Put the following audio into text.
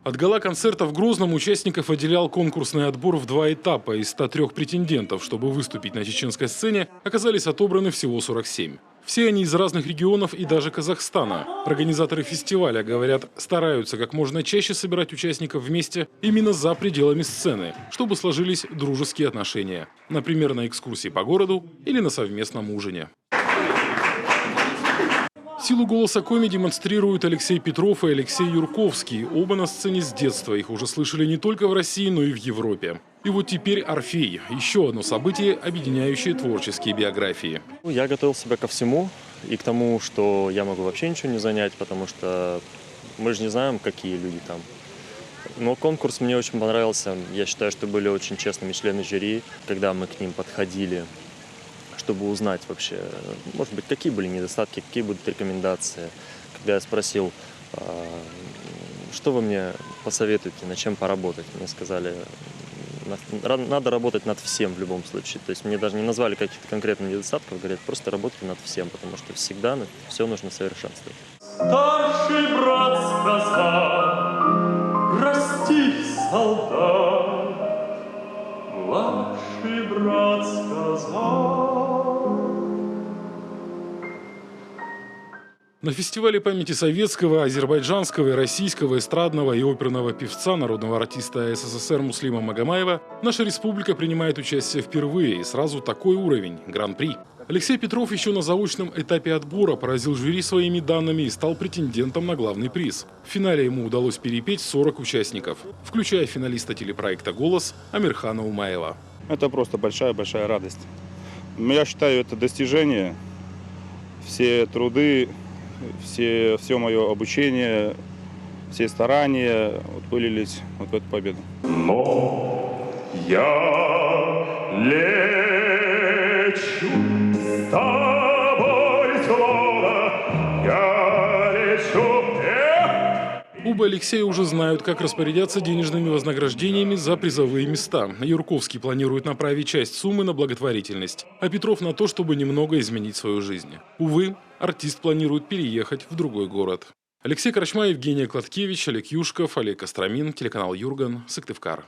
От гала-концерта в Грозном участников отделял конкурсный отбор в 2 этапа. Из 103 претендентов, чтобы выступить на чеченской сцене, оказались отобраны всего 47. Все они из разных регионов и даже Казахстана. Организаторы фестиваля, говорят, стараются как можно чаще собирать участников вместе именно за пределами сцены, чтобы сложились дружеские отношения. Например, на экскурсии по городу или на совместном ужине. Силу голоса Коми демонстрируют Алексей Петров и Алексей Юрковский. Оба на сцене с детства. Их уже слышали не только в России, но и в Европе. И вот теперь «Орфей» – еще одно событие, объединяющее творческие биографии. Я готовил себя ко всему и к тому, что я могу вообще ничего не занять, потому что мы же не знаем, какие люди там. Но конкурс мне очень понравился. Я считаю, что были очень честными члены жюри, когда мы к ним подходили, чтобы узнать вообще, может быть, какие были недостатки, какие будут рекомендации. Когда я спросил, что вы мне посоветуете, над чем поработать, мне сказали, надо работать над всем в любом случае. То есть мне даже не назвали каких-то конкретных недостатков, говорят, просто работайте над всем, потому что всегда все нужно совершенствовать. Старший брат сказал, расти, солдат, младший брат сказал. На фестивале памяти советского, азербайджанского и российского эстрадного и оперного певца, народного артиста СССР Муслима Магомаева наша республика принимает участие впервые, и сразу такой уровень – гран-при. Алексей Петров еще на заочном этапе отбора поразил жюри своими данными и стал претендентом на главный приз. В финале ему удалось перепеть 40 участников, включая финалиста телепроекта «Голос» Амирхана Умаева. Это просто большая радость. Я считаю, это достижение. Все труды, все мое обучение, все старания вылились в эту победу. Но я лечу с тобой, словно я лечу. Оба Алексея уже знают, как распорядятся денежными вознаграждениями за призовые места. Юрковский планирует направить часть суммы на благотворительность, а Петров на то, чтобы немного изменить свою жизнь. Увы, артист планирует переехать в другой город. Алексей Корчма, Евгения Кладкевич, Олег Юшков, Олег Костромин, телеканал Юрган, Сыктывкар.